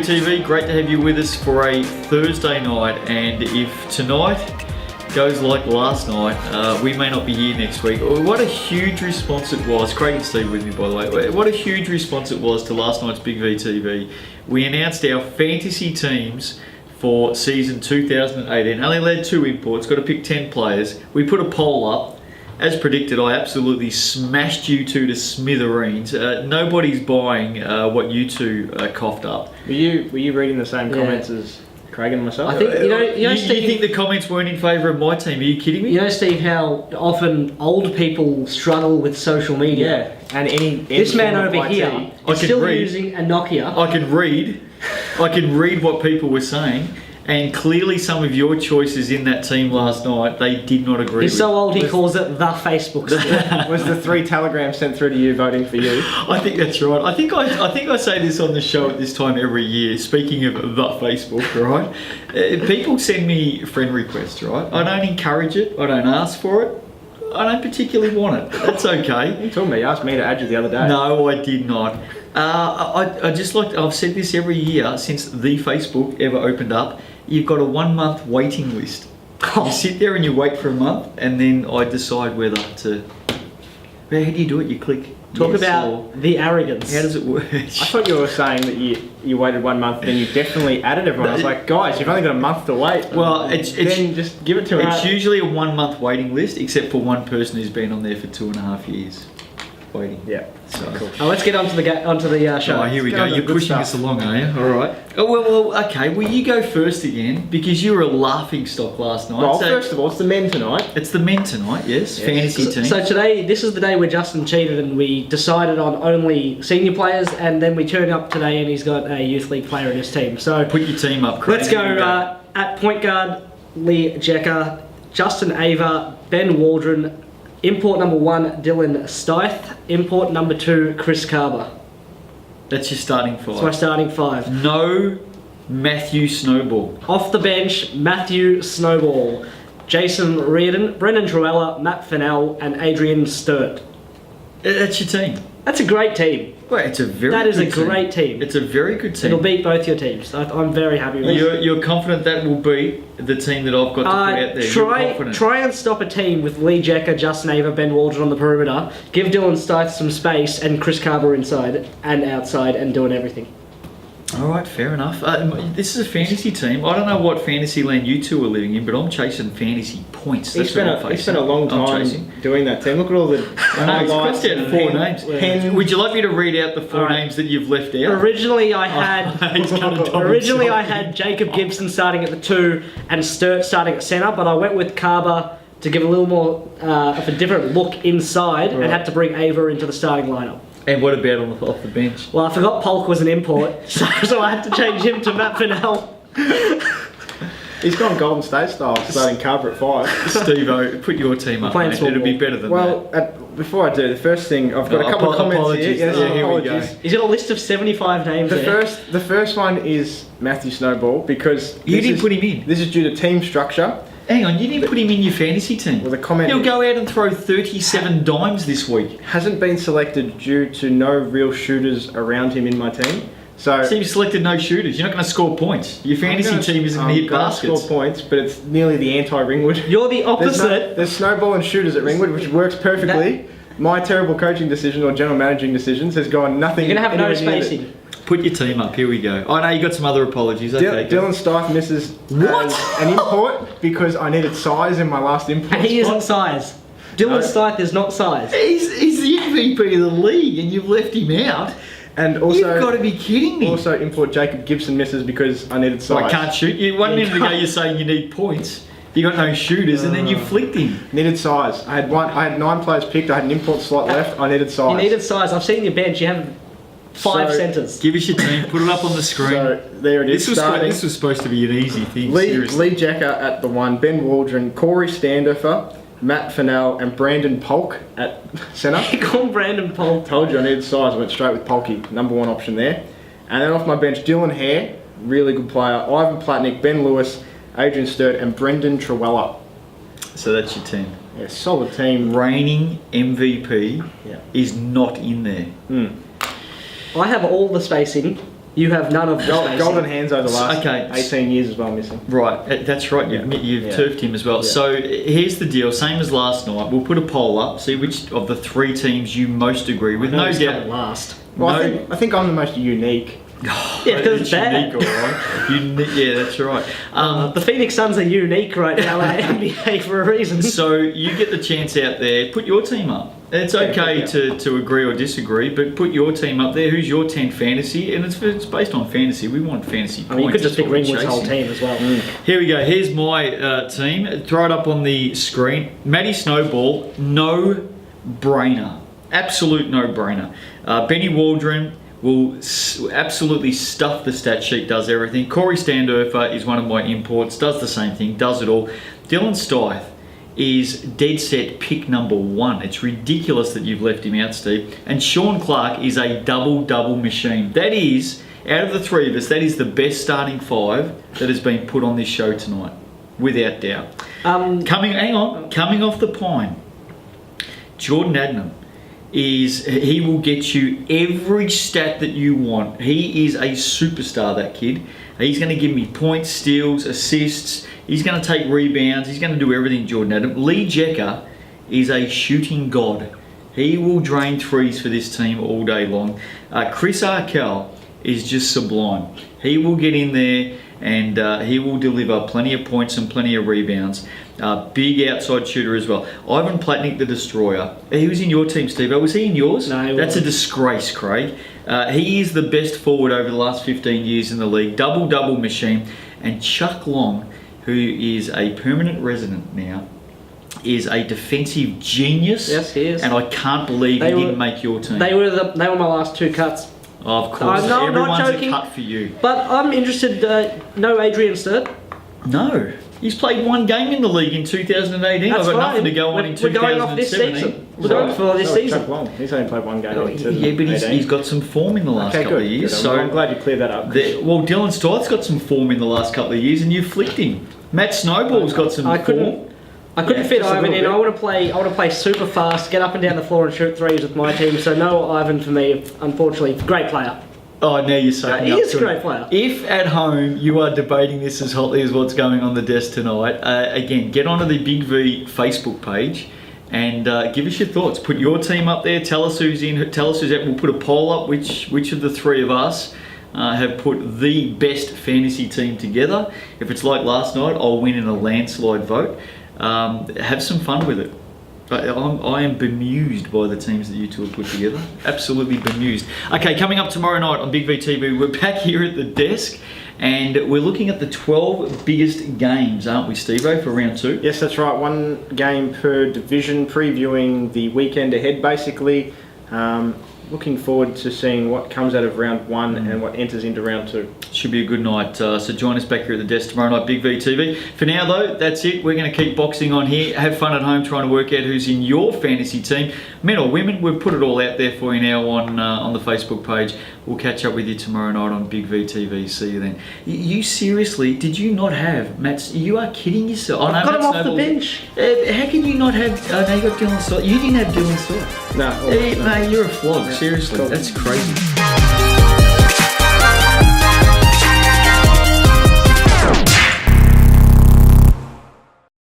VTV, great to have you with us for a Thursday night, and if tonight goes like last night, we may not be here next week. What a huge response it was. Craig and Steve with me, by the way. What a huge response it was to last night's Big VTV. We announced our fantasy teams for season 2018. Only led 2 imports, got to pick 10 players. We put a poll up. As predicted, I absolutely smashed you two to smithereens. Nobody's buying what you two coughed up. Were you reading the same comments as Craig and myself? I think You Steve, think the comments weren't in favour of my team? Are you kidding me? you know, Steve, how often old people struggle with social media. Yeah, and any This man form of over IT. here I is can still read. using a Nokia. I can read what people were saying, and clearly some of your choices in that team last night, they did not agree He's with. so old he calls it the Facebook still. Was the 3 telegrams sent through to you voting for you? I think that's right. I think I say this on the show at this time every year. Speaking of the Facebook, right? People send me friend requests, right? I don't encourage it. I don't ask for it. I don't particularly want it. But that's okay. You told me. You asked me to add you the other day. No, I did not. I just like I've said this every year since the Facebook ever opened up. You've got a 1 month waiting list. You sit there and you wait for a month, and then I decide whether to. How do you do it? You click. Talk yes, about or the arrogance. how does it work? I thought you were saying that you waited 1 month, then you definitely added everyone. I was like, guys, you've only got a month to wait. Well, it's then just give it to it's us. usually a 1 month waiting list, except for one person who's been on there for 2.5 years waiting. Yeah. So. Cool. Let's get onto the show. Oh, here we Let's go. go to the You're good pushing stuff. us along, are you? All right. Oh well. Okay. Well, you go first again because you were a laughing stock last night. Well, So first of all, it's the men tonight. it's the men tonight. Yes, Yes. fantasy team. So today, this is the day where Justin cheated and we decided on only senior players, and then we turn up today and he's got a youth league player in his team. So Put your team up. Craig. let's go at point guard, Lee Jecker, Justin Ava, Ben Waldron, import number 1, Dylan Stith, import number 2, Chris Carver. That's your starting That's my five. starting 5. No Matthew Snowball. Off the bench, Matthew Snowball, Jason Reardon, Brendan Truella, Matt Fennell, and Adrian Sturt. That's your team. That's a great team. Well, it's a very. That is good a great team. It's a very good team. It'll beat both your teams. I'm very happy with it. You're confident that will beat the team that I've got to put out there. You're confident. Try and stop a team with Lee Jecker, Justin Ava, Ben Waldron on the perimeter. Give Dylan Stith some space and Chris Carver inside and outside and doing everything. All right, fair enough. This is a fantasy team. I don't know what fantasy land you two are living in, but I'm chasing fantasy points. He That's what I'm spent facing. a long I'm time chasing. doing that team. Look at all the I know, it's highlights crossed out and 4 names. pen- Would you like me to read out the 4 All right. names that you've left out? Originally, I had He's gonna double originally check. I had Jacob Gibson starting at the 2 and Sturt starting at centre, but I went with Carver to give a little more of a different look inside and Right. had to bring Ava into the starting lineup. And what about off the bench? Well, I forgot Polk was an import, so I had to change him to Matt Fennell. He's gone Golden State style, starting Carver at 5. Steve-O, put your team up, Playing mate. small It'll be ball. better than Well, before I do, the first thing, I've got Oh, a couple of comments apologies. here. Yes, Yeah, here we go. apologies. He's got a list of 75 names The there. first one is Matthew Snowball because You this didn't is- put him in. This is due to team structure. that. Hang on, you didn't put him in your fantasy team. Well, the comment He'll go out and throw 37 dimes this week. hasn't been selected due to no real shooters around him in my team. So So you've selected no shooters. You're not going to score points. Your fantasy team isn't going to hit baskets. Score points, but it's nearly the anti-Ringwood. You're the There's, opposite. there's snowball and shooters at Ringwood, which works perfectly. My terrible coaching decision or general managing decisions has gone nothing. You're going to have no anywhere near spacing. Put your team up. Here we go. Oh no, you got some other apologies. Okay. Dylan Stith misses What? as an import because I needed size in my last import. And he isn't spot. size. Dylan Stith is not size. He's the MVP of the league, and you've left him out. And also, You've got to be kidding me. also import Jacob Gibson misses because I needed So size. I can't shoot you. 1 minute ago you're saying you need points. You got no shooters, and then you flicked him. Needed size. I had 9 players picked. I had an import slot left. I needed size. You needed size. I've seen your bench. You have 5 So- centres. Give us your team. Put it up on the screen. So there it is. This was supposed to be an easy thing. Seriously. Lee Jecker at the 1, Ben Waldron, Corey Standofer, Matt Fennell, and Brandon Polk at centre. You call Brandon Polk. Told you I needed size. I went straight with Polky, number 1 option there. And then off my bench, Dylan Hare, really good player. Ivan Platnick, Ben Lewis, Adrian Sturt, and Brendan Truella. So that's your team. Yeah, solid team. Reigning MVP Yeah. is not in there. I have all the spacing You have none of the spacing. Golden hands over the last Okay. 18 years as well missing. Right, that's right. You've turfed him as well. So here's the deal. Same as last night. We'll put a poll up. See which of the three teams you most agree with. No Who's doubt. coming last. Well, No- I think I'm the most unique. Yeah, because it's bad. unique, all right. Yeah, that's right. The Phoenix Suns are unique right now in the NBA for a reason. So you get the chance out there. Put your team up. It's okay yeah. to agree or disagree, but put your team up there. Who's your 10 fantasy? And it's based on fantasy. We want fantasy points. I mean, you could just That's pick what we're Ringwood's whole chasing. team as well. Here we go. Here's my team. Throw it up on the screen. Matty Snowball, no brainer. Absolute no brainer. Benny Waldron will absolutely stuff the stat sheet, does everything. Corey Standurfer is one of my imports, does the same thing, does it all. Dylan Stuyth is dead set pick number 1. It's ridiculous that you've left him out, Steve. And Sean Clark is a double machine. That is, out of the three of us, that is the best starting 5 that has been put on this show tonight, without doubt. Coming off the pine, Jordan Adnam he will get you every stat that you want. He is a superstar, that kid. He's going to give me points, steals, assists. He's going to take rebounds. He's going to do everything, Jordan Adams. Lee Jecker is a shooting god. He will drain threes for this team all day long. Chris Arkell is just sublime. He will get in there and he will deliver plenty of points and plenty of rebounds. Big outside shooter as well. Ivan Platnick, the destroyer. He was in your team, Steve. Was he in yours? No, he That's wasn't. a disgrace, Craig. He is the best forward over the last 15 years in the league. Double machine. And Chuck Long, who is a permanent resident now, is a defensive genius. Yes, he is. And I can't believe he didn't make your team. They were my last 2 cuts. Of course, No, I'm not everyone's joking. a cut for you. But I'm interested. No, Adrian Sturt. No, he's played 1 game in the league in 2018. That's I've got fine. nothing to go on in We're going off this 2017. season. We're going for this season. Chuck Long. He's only played 1 game. in Yeah, but 2018. he's got some form in the last couple of years. Good. So I'm glad you cleared that up. well, Dylan Stuyth's got some form in the last couple of years, and you flicked him. Matt Snowball's got some I form. couldn't Yeah, fit just a Ivan little in. bit. I want to play super fast, get up and down the floor and shoot threes with my team. So no Ivan for me, unfortunately. Great player. Oh, now you're soaking He up is to a great it. player. If at home you are debating this as hotly as what's going on the desk tonight, again, get onto the Big V Facebook page and give us your thoughts. Put your team up there. Tell us who's in. Tell us who's out. We'll put a poll up. Which of the three of us have put the best fantasy team together? If it's like last night, I'll win in a landslide vote. Have some fun with it. I am bemused by the teams that you two have put together. Absolutely bemused. Okay, coming up tomorrow night on Big V TV, we're back here at the desk and we're looking at the 12 biggest games, aren't we, Steve-O, for round 2? Yes, that's right. 1 game per division, previewing the weekend ahead, basically. Looking forward to seeing what comes out of round 1 and what enters into round 2. Should be a good night. So join us back here at the desk tomorrow night, Big V TV. For now, though, that's it. We're going to keep boxing on here. Have fun at home trying to work out who's in your fantasy team, men or women. We've put it all out there for you now on the Facebook page. We'll catch up with you tomorrow night on Big V TV. See you then. You seriously, did you not have Matt? You are kidding yourself. Oh, no, I've got Matt him off the Snowball. bench. How can you not have? Oh, no, you got Dylan Stuyth. You didn't have Dylan Stuyth. No. Mate, you're a flog. Seriously, Cool. that's crazy.